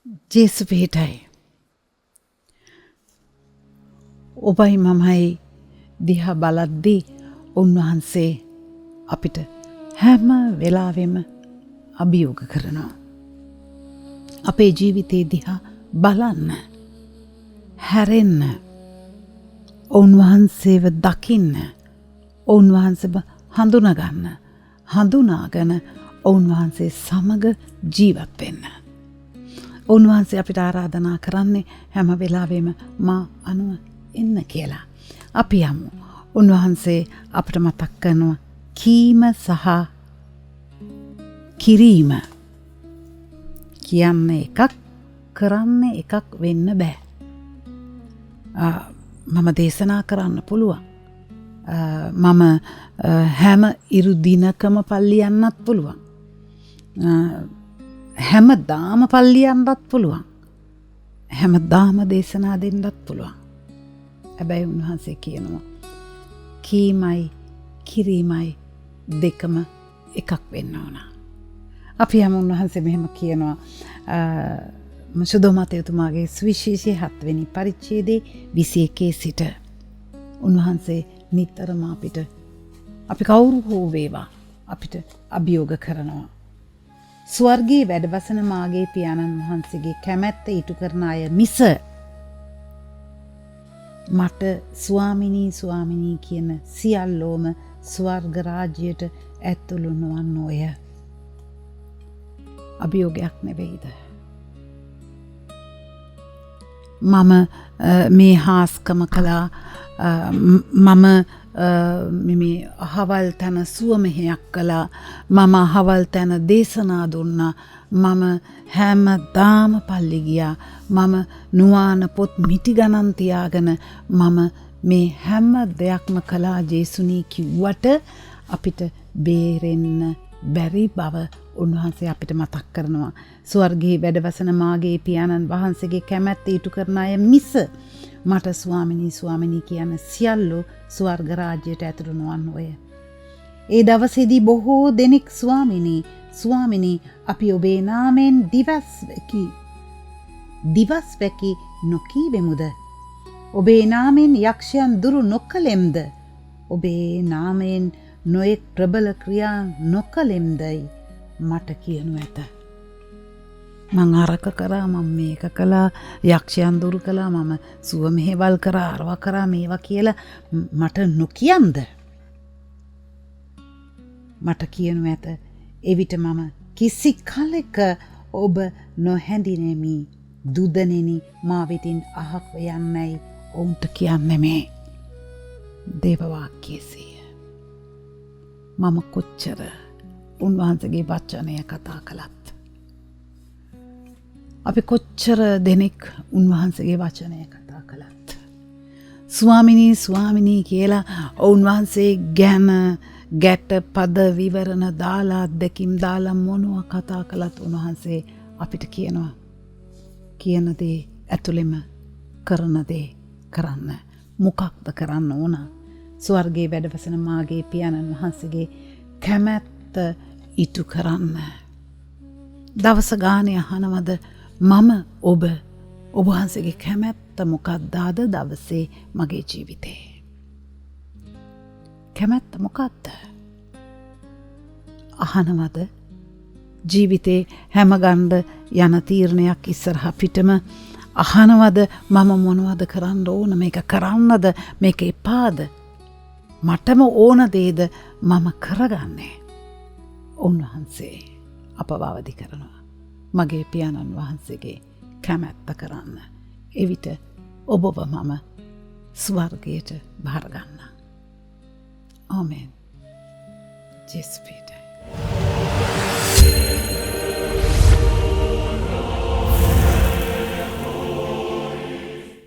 ජේසු පිහිටයි. ඔබයි මමයි දිහා බලද්දී උන්වහන්සේ අපිට හැම වෙලාවෙම අභියෝග කරනවා. අපේ ජීවිතේ දිහා බලන්න, හැරෙන්න, උන්වහන්සේව දකින්න, උන්වහන්සේව හඳුනගන්න, හඳුනාගෙන උන්වහන්සේ සමග ජීවත් වෙන්න. උන්වහන්සේ අපිට ආරාධනා කරන්නේ හැම වෙලාවෙම මා අනුව එන්න කියලා. අපි යමු. උන්වහන්සේ අපිට මතක් කරනවා කීම සහ කිරීම කියන්නේ එකක්, කරන්නේ එකක් වෙන්න බෑ. මම දේශනා කරන්න පුළුවන්. මම හැම ඉරු දිනකම පල්ලි යන්නත් පුළුවන්. හැමදාම පල්ලි යන්නත් පුළුවන්. හැමදාම දේශනා දෙන්නත් පුළුවන්. හැබැයි උන්වහන්සේ කියනවා කීමයි කිරීමයි දෙකම එකක් වෙන්න ඕන. අපි යමු. උන්වහන්සේ මෙහෙම කියනවා සුදෝමතයතුමාගේ සුවිශේෂී 7 වෙනි පරිච්ඡේදයේ 21 සිට. උන්වහන්සේ නිතරම අපිට අපි කවුරු හෝ වේවා අපිට අභියෝග කරනවා. ස්වර්ගයේ වැඩවසන මාගේ පියාණන් වහන්සේගේ කැමැත්ත ඉටු කරන අය මිස මට ස්වාමිනී ස්වාමිනී කියන සියල්ලෝම ස්වර්ග රාජ්‍යයට ඇතුළු නොවන්නෝය. අභියෝගයක් නෙවෙයිද? මම මේ හාස්කම කළා. මම මේ අහවල් තැන සුවමෙහෙයක් කළා. මම අහවල් තැන දේශනා දුන්නා. මම හැමදාම පල්ලි ගියා. මම නුවාන පොත් මිටි ගණන් තියාගෙන මම මේ හැම දෙයක්ම කළා ජේසුනී කිව්වට අපිට බේරෙන්න බැරි බව උන්වහන්සේ අපිට මතක් කරනවා. ස්වර්ගයේ වැඩවසන මාගේ පියාණන් වහන්සේගේ කැමැත්ත ඉටු කරන අය මිස මට ස්වාමිනී ස්වාමිනී කියන සියල්ලෝ ස්වර්ග රාජ්‍යයට ඇතුළු නොවන්නෝය. ඒ දවසේදී බොහෝ දෙනෙක් ස්වාමිනී ස්වාමිනී අපි ඔබේ නාමයෙන් දිවස් වැකි නොකීවෙමුද? ඔබේ නාමයෙන් යක්ෂයන් දුරු නොකළෙම්ද? ඔබේ නාමයෙන් නොයෙක් ප්‍රබල ක්‍රියා නොකළෙම්දයි මට කියනු ඇත. මං අරක කරා, මම මේක කළා, යක්ෂයන් දුරු කළා, මම සුව මෙහෙවල් කරා, අරවා කරා, මේවා කියලා මට නොකියන්ද? මට කියනු ඇත. එවිට මම කිසි කලෙක ඔබ නොහැඳිනෙමි. දුදනෙනි මා වෙතින් අහක් යන්නයි ඔවුන්ට කියන්නේ මේ. දේව වාක්‍යයේය. මම කොච්චර උන්වහන්සේගේ වචනය කතා කළත්, අපි කොච්චර දෙනෙක් උන්වහන්සේගේ වචනය කතා කළත්, ස්වාමිනී ස්වාමිනී කියලා උන්වහන්සේ ගැන ගැට පද විවරණ දාලා අත්දැකීම් දාලා මොනවා කතා කළත් උන්වහන්සේ අපිට කියනවා කියන දේ ඇතුළෙම කරන දේ කරන්න. මොකක්ද කරන්න ඕන? ස්වර්ගයේ වැඩවසන මාගේ පියාණන් වහන්සේගේ කැමැත්ත ඉටු කරන්න. දවස ගානේ අහනවද මම ඔබ වහන්සේගේ කැමැත්ත මොකක්ද අද දවසේ මගේ ජීවිතේ? කැමැත්ත මොකක්ද? අහනවද? ජීවිතේ හැම ගන්න යන තීරණයක් ඉස්සරහ පිටම අහනවද මම මොනවද කරන්න ඕන? මේක කරන්නද? මේක එපාද? මටම ඕන දේද මම කරගන්නේ? උන්වහන්සේ අපව අවදි කරනවා මගේ පියාණන් වහන්සේගේ කැමැත්ත කරන්න. එවිට ඔබව මම ස්වර්ගයට බාර ගන්නවා. ආමෙන්. ජේසුස් පිහිටයි.